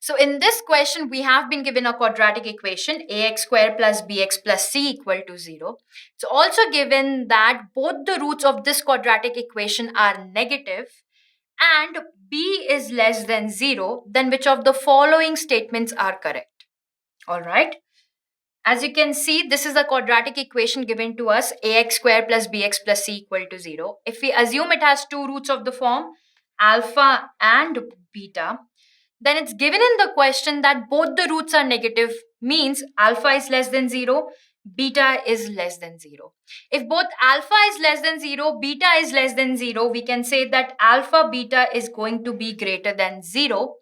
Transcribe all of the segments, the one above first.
So in this question, we have been given a quadratic equation, ax square plus bx plus c equal to 0. It's also given that both the roots of this quadratic equation are negative and b is less than 0, then which of the following statements are correct? All right. As you can see, this is a quadratic equation given to us, ax square plus bx plus c equal to 0. If we assume it has two roots of the form alpha and beta, then it's given in the question that both the roots are negative, means alpha is less than 0, beta is less than 0. If both alpha is less than 0, beta is less than 0, we can say that alpha beta is going to be greater than 0,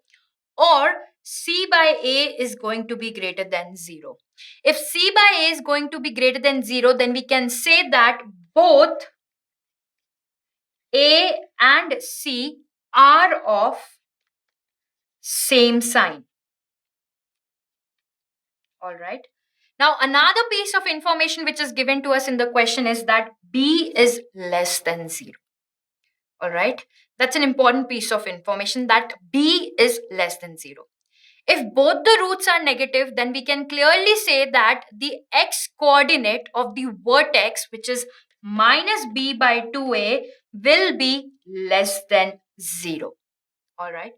or c by a is going to be greater than 0. If c by a is going to be greater than 0, then we can say that both a and c are of same sign. All right. Now, another piece of information which is given to us in the question is that b is less than 0. All right. That's an important piece of information, that b is less than 0. If both the roots are negative, then we can clearly say that the x coordinate of the vertex, which is minus b by 2a, will be less than 0. All right.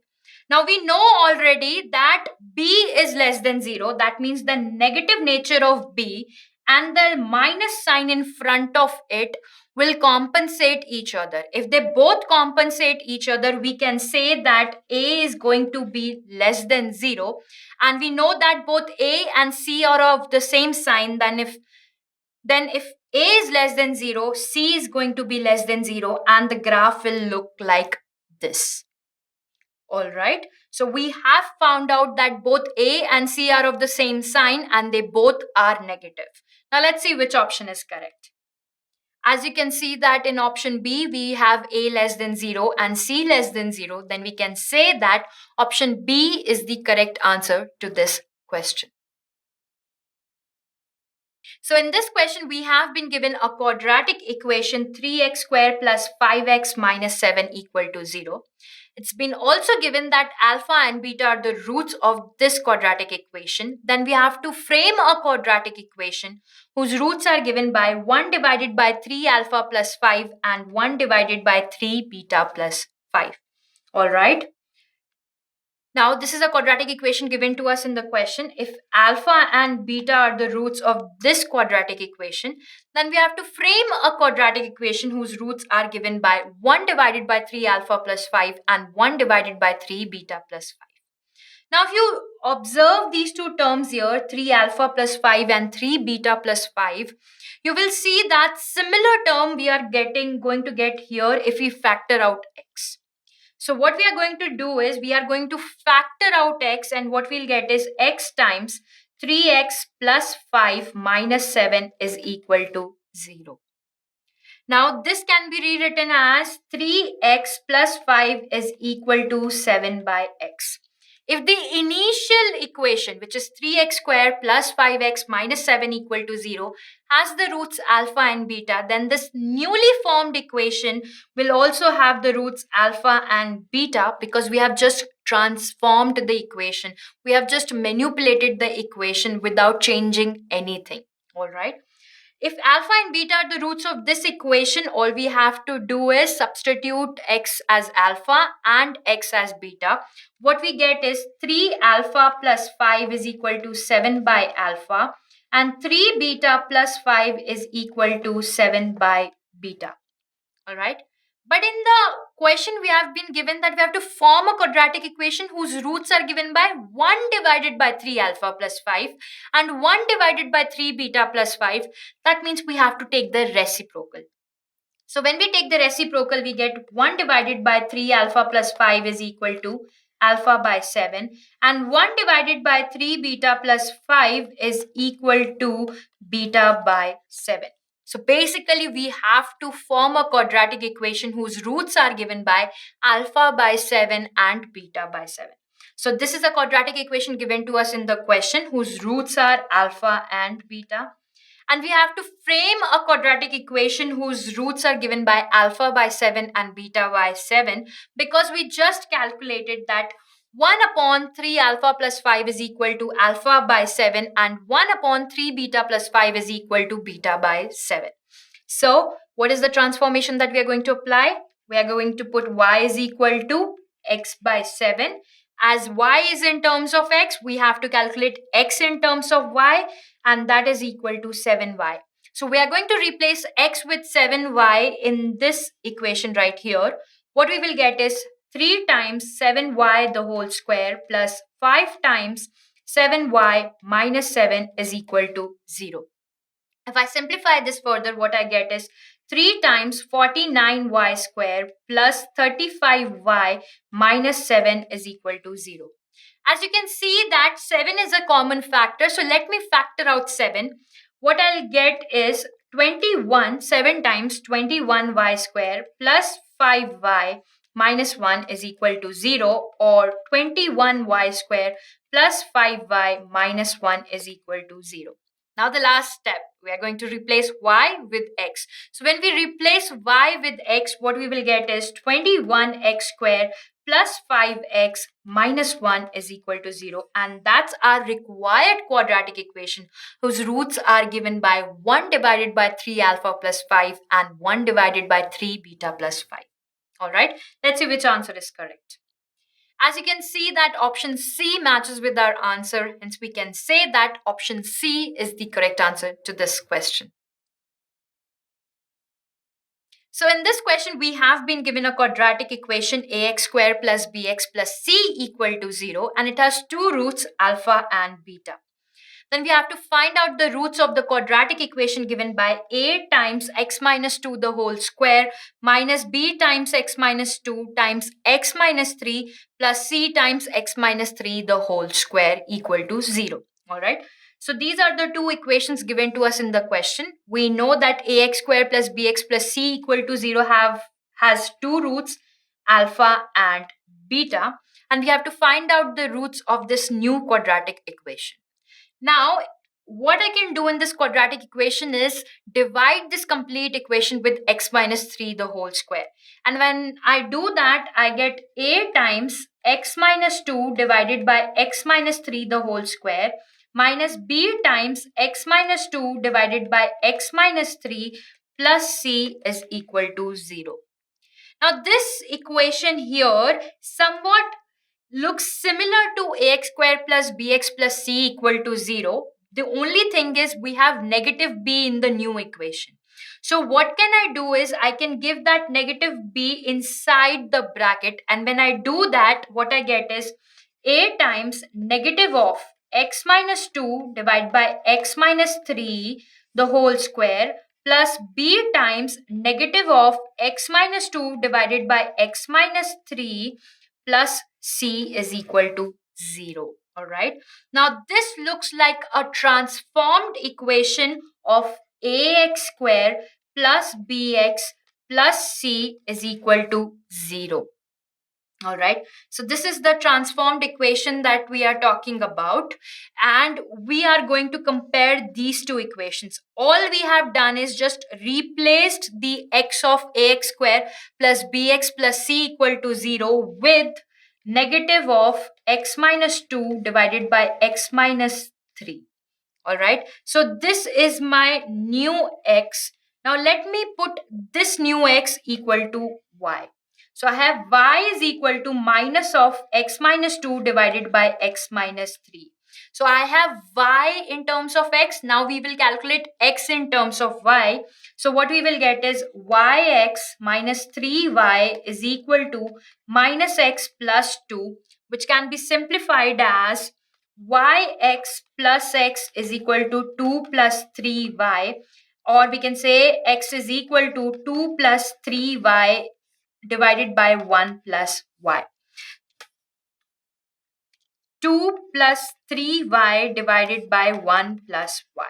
Now we know already that b is less than 0. That means the negative nature of b and the minus sign in front of it will compensate each other. If they both compensate each other, we can say that a is going to be less than 0. And we know that both a and c are of the same sign. Then if a is less than 0, c is going to be less than 0, and the graph will look like this. All right. So we have found out that both A and C are of the same sign and they both are negative. Now let's see which option is correct. As you can see that in option B, we have A less than 0 and C less than 0. Then we can say that option B is the correct answer to this question. So in this question, we have been given a quadratic equation 3x square plus 5x minus 7 equal to 0. It's been also given that alpha and beta are the roots of this quadratic equation. Then we have to frame a quadratic equation whose roots are given by 1 divided by 3 alpha plus 5 and 1 divided by 3 beta plus 5. All right. Now, this is a quadratic equation given to us in the question. If alpha and beta are the roots of this quadratic equation, then we have to frame a quadratic equation whose roots are given by 1 divided by 3 alpha plus 5 and 1 divided by 3 beta plus 5. Now, if you observe these two terms here, 3 alpha plus 5 and 3 beta plus 5, you will see that similar term we are going to get here if we factor out x. So what we are going to do is we are going to factor out x, and what we'll get is x times 3x plus 5 minus 7 is equal to 0. Now this can be rewritten as 3x plus 5 is equal to 7 by x. If the initial equation, which is 3x square plus 5x minus 7 equal to 0, has the roots alpha and beta, then this newly formed equation will also have the roots alpha and beta, because we have just transformed the equation. We have just manipulated the equation without changing anything. All right. If alpha and beta are the roots of this equation, all we have to do is substitute x as alpha and x as beta. What we get is 3 alpha plus 5 is equal to 7 by alpha, and 3 beta plus 5 is equal to 7 by beta. All right. But in the question, we have been given that we have to form a quadratic equation whose roots are given by 1 divided by 3 alpha plus 5 and 1 divided by 3 beta plus 5. That means we have to take the reciprocal. So when we take the reciprocal, we get 1 divided by 3 alpha plus 5 is equal to alpha by 7, and 1 divided by 3 beta plus 5 is equal to beta by 7. So basically, we have to form a quadratic equation whose roots are given by alpha by 7 and beta by 7. So this is a quadratic equation given to us in the question whose roots are alpha and beta. And we have to frame a quadratic equation whose roots are given by alpha by 7 and beta by 7, because we just calculated that 1 upon 3 alpha plus 5 is equal to alpha by 7, and 1 upon 3 beta plus 5 is equal to beta by 7. So what is the transformation that we are going to apply? We are going to put y is equal to x by 7. As y is in terms of x, we have to calculate x in terms of y, and that is equal to 7y. So we are going to replace x with 7y in this equation right here. What we will get is 3 times 7y the whole square plus 5 times 7y minus 7 is equal to 0. If I simplify this further, what I get is 3 times 49y square plus 35y minus 7 is equal to 0. As you can see that 7 is a common factor. So let me factor out 7. What I'll get is 21, 7 times 21y square plus 5y minus 1 is equal to 0, or 21y square plus 5y minus 1 is equal to 0. Now the last step, we are going to replace y with x. So when we replace y with x, what we will get is 21x square plus 5x minus 1 is equal to 0. And that's our required quadratic equation, whose roots are given by 1 divided by 3 alpha plus 5 and 1 divided by 3 beta plus 5. Alright, let's see which answer is correct. As you can see that option C matches with our answer, hence we can say that option C is the correct answer to this question. So in this question, we have been given a quadratic equation ax square plus bx plus c equal to 0, and it has two roots, alpha and beta. Then we have to find out the roots of the quadratic equation given by a times x minus 2 the whole square minus b times x minus 2 times x minus 3 plus c times x minus 3 the whole square equal to 0. Alright. So these are the two equations given to us in the question. We know that ax square plus bx plus c equal to 0 has two roots, alpha and beta, and we have to find out the roots of this new quadratic equation. Now, what I can do in this quadratic equation is divide this complete equation with x minus 3 the whole square. And when I do that, I get a times x minus 2 divided by x minus 3 the whole square minus b times x minus 2 divided by x minus 3 plus c is equal to 0. Now, this equation here somewhat looks similar to ax square plus bx plus c equal to 0. The only thing is we have negative b in the new equation. So what can I do is I can give that negative b inside the bracket, and when I do that, what I get is a times negative of x minus 2 divided by x minus 3 the whole square plus b times negative of x minus 2 divided by x minus 3 plus c is equal to 0. All right. Now this looks like a transformed equation of ax square plus bx plus c is equal to 0. All right. So this is the transformed equation that we are talking about, and we are going to compare these two equations. All we have done is just replaced the x of ax square plus bx plus c equal to 0 with negative of x minus 2 divided by x minus 3. All right. So this is my new x. Now let me put this new x equal to y. So I have y is equal to minus of x minus 2 divided by x minus 3. So I have y in terms of x. Now we will calculate x in terms of y. So what we will get is yx minus 3y is equal to minus x plus 2, which can be simplified as yx plus x is equal to 2 plus 3y, or we can say x is equal to 2 plus 3y divided by 1 plus y. 2 plus 3y divided by 1 plus y.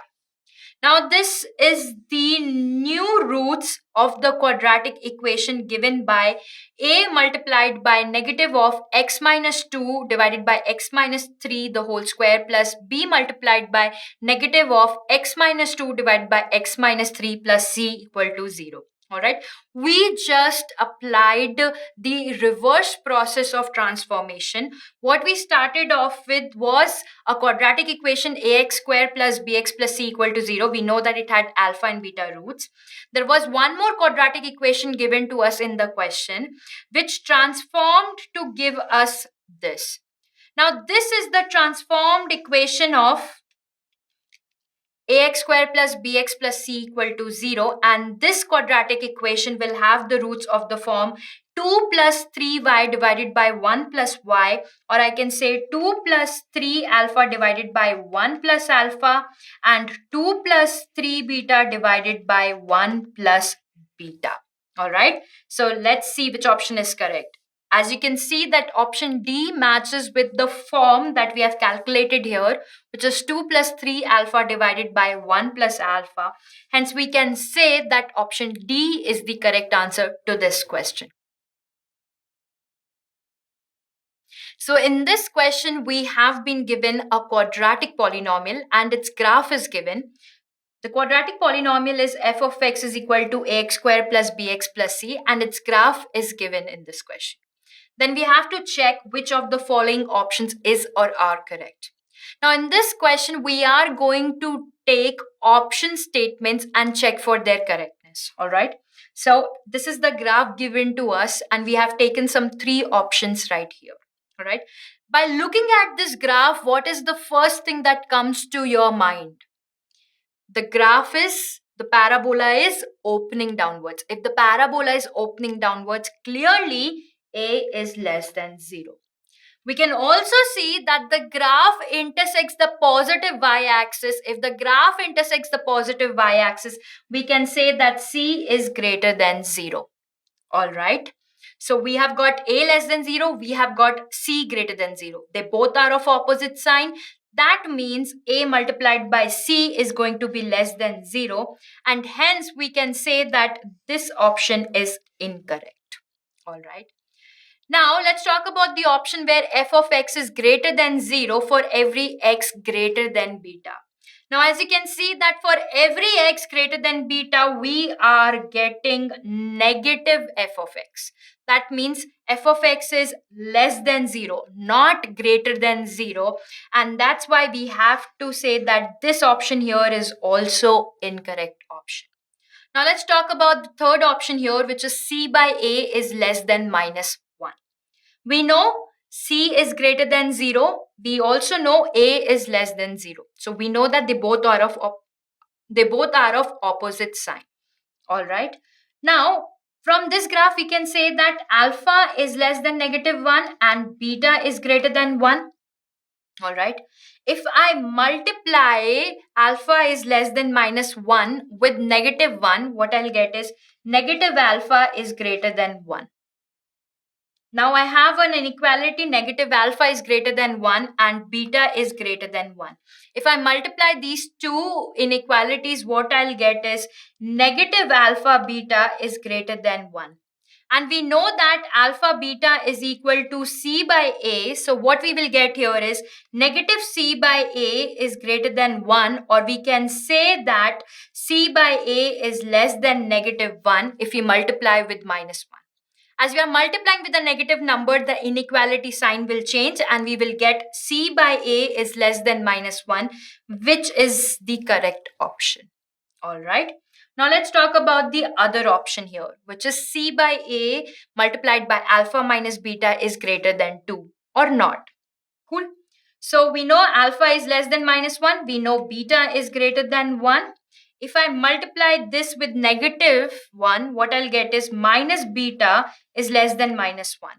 Now this is the new roots of the quadratic equation given by a multiplied by negative of x minus 2 divided by x minus 3 the whole square plus b multiplied by negative of x minus 2 divided by x minus 3 plus c equal to 0. All right, we just applied the reverse process of transformation. What we started off with was a quadratic equation ax square plus bx plus c equal to 0. We know that it had alpha and beta roots. There was one more quadratic equation given to us in the question, which transformed to give us this. Now, this is the transformed equation of ax square plus bx plus c equal to 0, and this quadratic equation will have the roots of the form 2 plus 3y divided by 1 plus y, or I can say 2 plus 3 alpha divided by 1 plus alpha, and 2 plus 3 beta divided by 1 plus beta. All right, so let's see which option is correct. As you can see that option D matches with the form that we have calculated here, which is 2 plus 3 alpha divided by 1 plus alpha. Hence, we can say that option D is the correct answer to this question. So in this question, we have been given a quadratic polynomial and its graph is given. The quadratic polynomial is f of x is equal to ax square plus bx plus c, and its graph is given in this question. Then we have to check which of the following options is or are correct. Now in this question, we are going to take option statements and check for their correctness. All right. So this is the graph given to us and we have taken some 3 options right here. All right. By looking at this graph, what is the first thing that comes to your mind? The graph is, the parabola is opening downwards. If the parabola is opening downwards, clearly a is less than 0. We can also see that the graph intersects the positive y-axis. If the graph intersects the positive y-axis, we can say that c is greater than 0. All right. So we have got a less than 0. We have got c greater than 0. They both are of opposite sign. That means a multiplied by c is going to be less than 0. And hence we can say that this option is incorrect. All right. Now let's talk about the option where f of x is greater than 0 for every x greater than beta. Now as you can see that for every x greater than beta, we are getting negative f of x. That means f of x is less than 0, not greater than 0. And that's why we have to say that this option here is also incorrect option. Now let's talk about the third option here, which is c by a is less than minus 1. We know c is greater than 0. We also know a is less than 0. So we know that they both are of opposite sign. All right. Now from this graph we can say that alpha is less than negative 1 and beta is greater than 1. All right. If I multiply alpha is less than minus 1 with negative 1, what I'll get is negative alpha is greater than 1. Now I have an inequality, negative alpha is greater than 1 and beta is greater than 1. If I multiply these two inequalities, what I'll get is negative alpha beta is greater than 1. And we know that alpha beta is equal to c by a. So what we will get here is negative c by a is greater than 1, or we can say that c by a is less than negative 1 if we multiply with minus 1. As we are multiplying with a negative number, the inequality sign will change and we will get c by a is less than minus 1, which is the correct option. All right. Now let's talk about the other option here, which is c by a multiplied by alpha minus beta is greater than 2 or not. Cool. So we know alpha is less than minus 1. We know beta is greater than 1. If I multiply this with negative 1, what I'll get is minus beta is less than minus 1.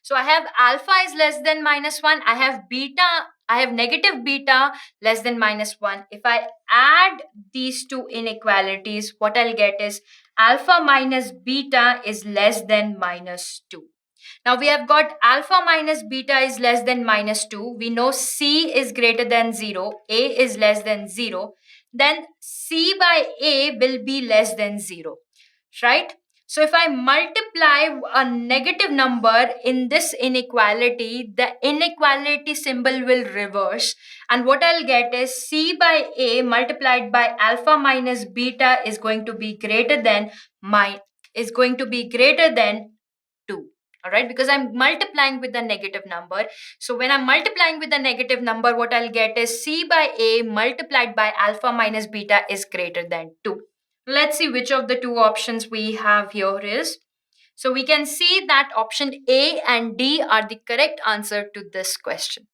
So I have alpha is less than minus 1. I have negative beta less than minus 1. If I add these two inequalities, what I'll get is alpha minus beta is less than minus 2. Now we have got alpha minus beta is less than minus 2. We know c is greater than 0. A is less than 0. Then c by a will be less than 0. Right? So if I multiply a negative number in this inequality, the inequality symbol will reverse. And what I'll get is C by A multiplied by alpha minus beta is going to be greater than 2. All right, because I'm multiplying with the negative number. So when I'm multiplying with the negative number, what I'll get is C by A multiplied by alpha minus beta is greater than 2. Let's see which of the two options we have here is. So we can see that option A and D are the correct answer to this question.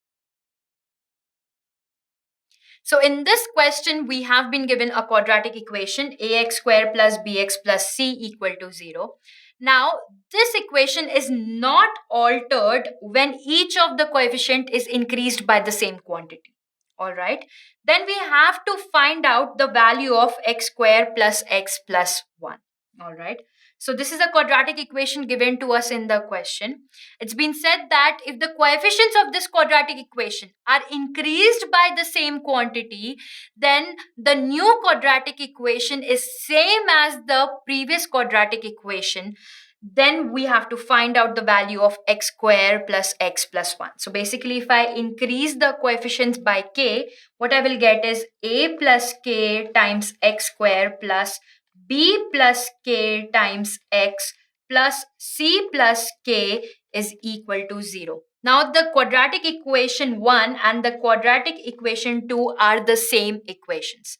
So in this question, we have been given a quadratic equation, ax square plus bx plus c equal to 0. Now, this equation is not altered when each of the coefficient is increased by the same quantity. All right. Then we have to find out the value of x square plus x plus 1. All right. So this is a quadratic equation given to us in the question. It's been said that if the coefficients of this quadratic equation are increased by the same quantity, then the new quadratic equation is same as the previous quadratic equation. Then we have to find out the value of x square plus x plus 1. So basically, if I increase the coefficients by k, what I will get is a plus k times x square plus b plus k times x plus c plus k is equal to 0. Now the quadratic equation 1 and the quadratic equation 2 are the same equations.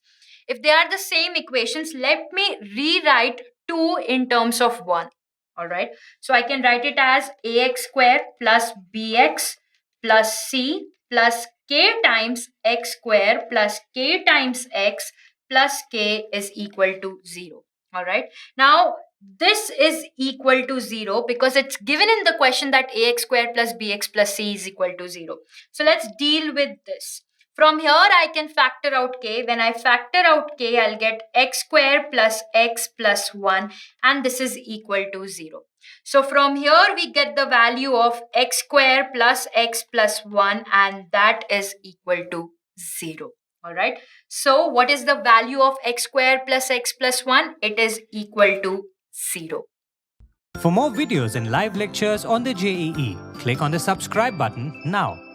If they are the same equations, let me rewrite 2 in terms of 1. All right. So I can write it as ax square plus bx plus c plus k times x square plus k times x plus k is equal to 0. All right. Now, this is equal to 0 because it's given in the question that ax square plus bx plus c is equal to 0. So let's deal with this. From here, I can factor out k. When I factor out k, I'll get x square plus x plus 1, and this is equal to 0. So from here, we get the value of x square plus x plus 1, and that is equal to 0. All right. So what is the value of x square plus x plus 1? It is equal to 0. For more videos and live lectures on the JEE, click on the subscribe button now.